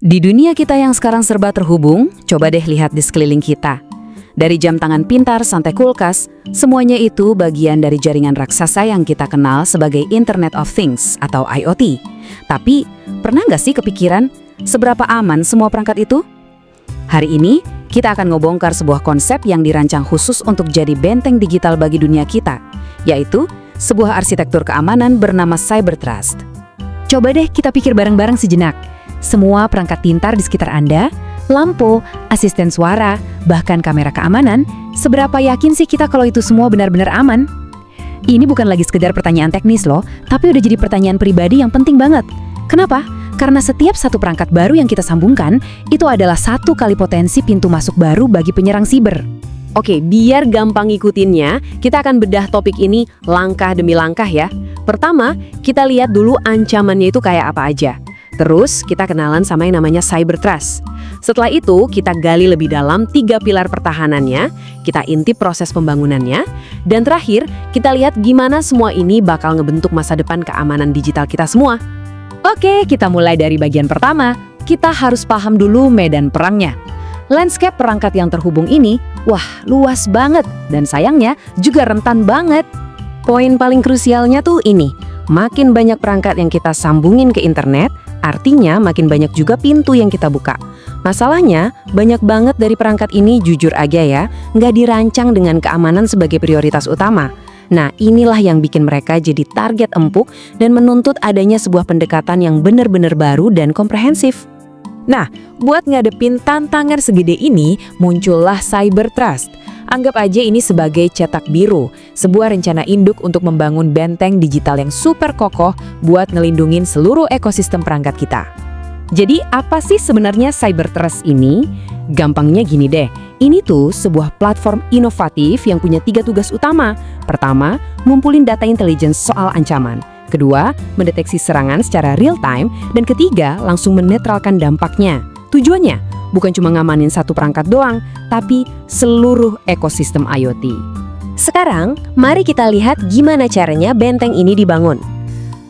Di dunia kita yang sekarang serba terhubung, coba deh lihat di sekeliling kita. Dari jam tangan pintar sampai kulkas, semuanya itu bagian dari jaringan raksasa yang kita kenal sebagai Internet of Things atau IoT. Tapi, pernah nggak sih kepikiran seberapa aman semua perangkat itu? Hari ini, kita akan ngebongkar sebuah konsep yang dirancang khusus untuk jadi benteng digital bagi dunia kita, yaitu sebuah arsitektur keamanan bernama Cyber Trust. Coba deh kita pikir bareng-bareng sejenak. Semua perangkat pintar di sekitar Anda, lampu, asisten suara, bahkan kamera keamanan, seberapa yakin sih kita kalau itu semua benar-benar aman? Ini bukan lagi sekedar pertanyaan teknis loh, tapi udah jadi pertanyaan pribadi yang penting banget. Kenapa? Karena setiap satu perangkat baru yang kita sambungkan, itu adalah satu kali potensi pintu masuk baru bagi penyerang siber. Oke, biar gampang ngikutinnya, kita akan bedah topik ini langkah demi langkah ya. Pertama, kita lihat dulu ancamannya itu kayak apa aja. Terus, kita kenalan sama yang namanya Cyber Trust. Setelah itu, kita gali lebih dalam 3 pilar pertahanannya, kita intip proses pembangunannya, dan terakhir, kita lihat gimana semua ini bakal ngebentuk masa depan keamanan digital kita semua. Oke, kita mulai dari bagian pertama. Kita harus paham dulu medan perangnya. Landscape perangkat yang terhubung ini, wah, luas banget, dan sayangnya juga rentan banget. Poin paling krusialnya tuh ini, makin banyak perangkat yang kita sambungin ke internet, artinya makin banyak juga pintu yang kita buka. Masalahnya, banyak banget dari perangkat ini jujur aja ya, nggak dirancang dengan keamanan sebagai prioritas utama. Nah, inilah yang bikin mereka jadi target empuk dan menuntut adanya sebuah pendekatan yang benar-benar baru dan komprehensif. Nah, buat ngadepin tantangan segede ini, muncullah Cyber Trust. Anggap aja ini sebagai cetak biru, sebuah rencana induk untuk membangun benteng digital yang super kokoh buat ngelindungin seluruh ekosistem perangkat kita. Jadi apa sih sebenarnya Cyber Trust ini? Gampangnya gini deh, ini tuh sebuah platform inovatif yang punya 3 tugas utama. Pertama, ngumpulin data intelligence soal ancaman. Kedua, mendeteksi serangan secara real time. Dan ketiga, langsung menetralkan dampaknya. Tujuannya, bukan cuma ngamanin satu perangkat doang, tapi seluruh ekosistem IoT. Sekarang, mari kita lihat gimana caranya benteng ini dibangun.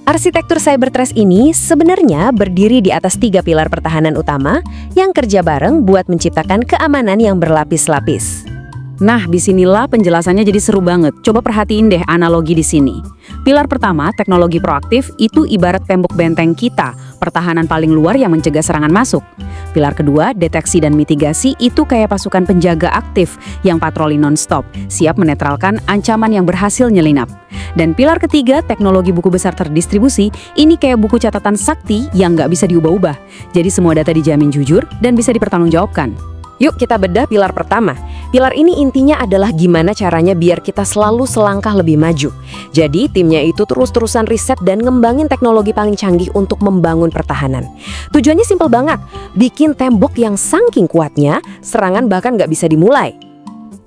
Arsitektur Cyber Trust ini sebenarnya berdiri di atas 3 pilar pertahanan utama yang kerja bareng buat menciptakan keamanan yang berlapis-lapis. Nah, disinilah penjelasannya jadi seru banget. Coba perhatiin deh analogi di sini. Pilar pertama, teknologi proaktif, itu ibarat tembok benteng kita, pertahanan paling luar yang mencegah serangan masuk. Pilar kedua, deteksi dan mitigasi, itu kayak pasukan penjaga aktif yang patroli non-stop, siap menetralkan ancaman yang berhasil nyelinap. Dan pilar ketiga, teknologi buku besar terdistribusi, ini kayak buku catatan sakti yang nggak bisa diubah-ubah. Jadi semua data dijamin jujur dan bisa dipertanggungjawabkan. Yuk kita bedah pilar pertama. Pilar ini intinya adalah gimana caranya biar kita selalu selangkah lebih maju. Jadi timnya itu terus-terusan riset dan ngembangin teknologi paling canggih untuk membangun pertahanan. Tujuannya simpel banget, bikin tembok yang saking kuatnya, serangan bahkan nggak bisa dimulai.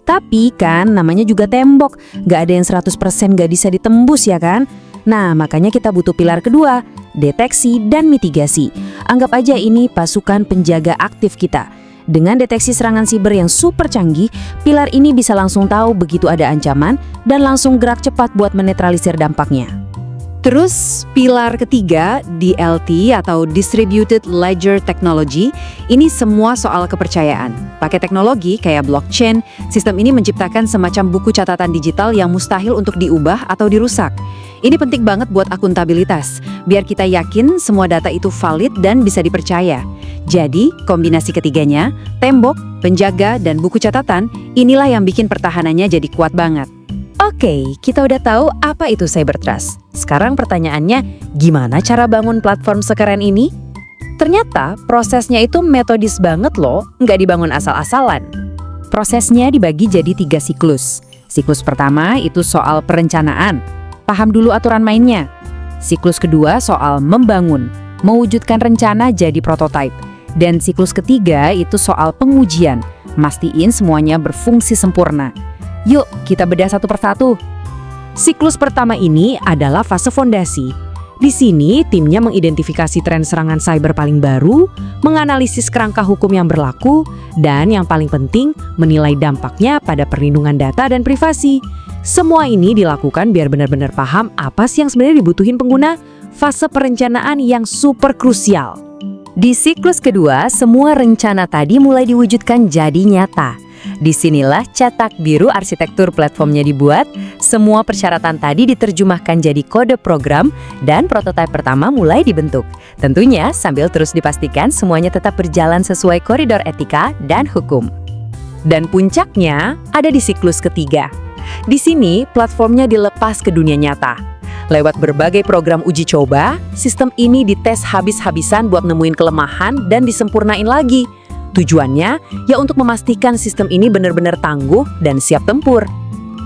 Tapi kan namanya juga tembok, nggak ada yang 100% nggak bisa ditembus ya kan? Nah, makanya kita butuh pilar kedua, deteksi dan mitigasi. Anggap aja ini pasukan penjaga aktif kita. Dengan deteksi serangan siber yang super canggih, pilar ini bisa langsung tahu begitu ada ancaman dan langsung gerak cepat buat menetralisir dampaknya. Terus, pilar ketiga, DLT atau Distributed Ledger Technology, ini semua soal kepercayaan. Pakai teknologi kayak blockchain, sistem ini menciptakan semacam buku catatan digital yang mustahil untuk diubah atau dirusak. Ini penting banget buat akuntabilitas, biar kita yakin semua data itu valid dan bisa dipercaya. Jadi, kombinasi ketiganya, tembok, penjaga, dan buku catatan, inilah yang bikin pertahanannya jadi kuat banget. Oke, kita udah tahu apa itu Cyber Trust. Sekarang pertanyaannya, gimana cara bangun platform sekeren ini? Ternyata prosesnya itu metodis banget loh, nggak dibangun asal-asalan. Prosesnya dibagi jadi 3 siklus. Siklus pertama itu soal perencanaan. Paham dulu aturan mainnya. Siklus kedua soal membangun, mewujudkan rencana jadi prototipe. Dan siklus ketiga itu soal pengujian, mastiin semuanya berfungsi sempurna. Yuk, kita bedah satu persatu. Siklus pertama ini adalah fase fondasi. Di sini, timnya mengidentifikasi tren serangan cyber paling baru, menganalisis kerangka hukum yang berlaku, dan yang paling penting, menilai dampaknya pada perlindungan data dan privasi. Semua ini dilakukan biar benar-benar paham apa sih yang sebenarnya dibutuhin pengguna. Fase perencanaan yang super krusial. Di siklus kedua, semua rencana tadi mulai diwujudkan jadi nyata. Disinilah cetak biru arsitektur platformnya dibuat, semua persyaratan tadi diterjemahkan jadi kode program, dan prototipe pertama mulai dibentuk. Tentunya sambil terus dipastikan semuanya tetap berjalan sesuai koridor etika dan hukum. Dan puncaknya ada di siklus ketiga. Di sini platformnya dilepas ke dunia nyata. Lewat berbagai program uji coba, sistem ini dites habis-habisan buat nemuin kelemahan dan disempurnain lagi. Tujuannya ya untuk memastikan sistem ini benar-benar tangguh dan siap tempur.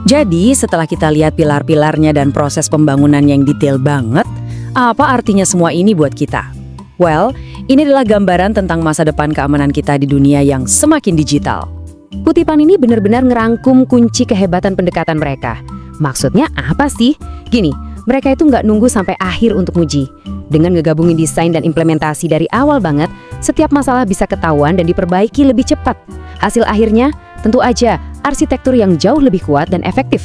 Jadi setelah kita lihat pilar-pilarnya dan proses pembangunan yang detail banget, apa artinya semua ini buat kita? Well, ini adalah gambaran tentang masa depan keamanan kita di dunia yang semakin digital. Kutipan ini benar-benar ngerangkum kunci kehebatan pendekatan mereka. Maksudnya apa sih? Gini, mereka itu nggak nunggu sampai akhir untuk nguji. Dengan ngegabungin desain dan implementasi dari awal banget, setiap masalah bisa ketahuan dan diperbaiki lebih cepat. Hasil akhirnya, tentu aja arsitektur yang jauh lebih kuat dan efektif.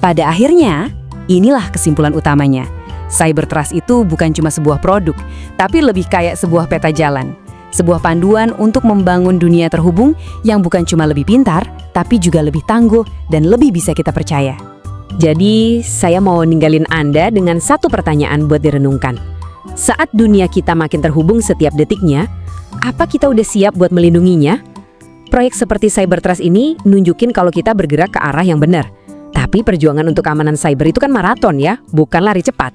Pada akhirnya, inilah kesimpulan utamanya. Cyber Trust itu bukan cuma sebuah produk, tapi lebih kayak sebuah peta jalan. Sebuah panduan untuk membangun dunia terhubung yang bukan cuma lebih pintar, tapi juga lebih tangguh dan lebih bisa kita percaya. Jadi, saya mau ninggalin Anda dengan satu pertanyaan buat direnungkan. Saat dunia kita makin terhubung setiap detiknya, apa kita udah siap buat melindunginya? Proyek seperti Cyber Trust ini nunjukin kalau kita bergerak ke arah yang benar. Tapi perjuangan untuk keamanan cyber itu kan maraton ya, bukan lari cepat.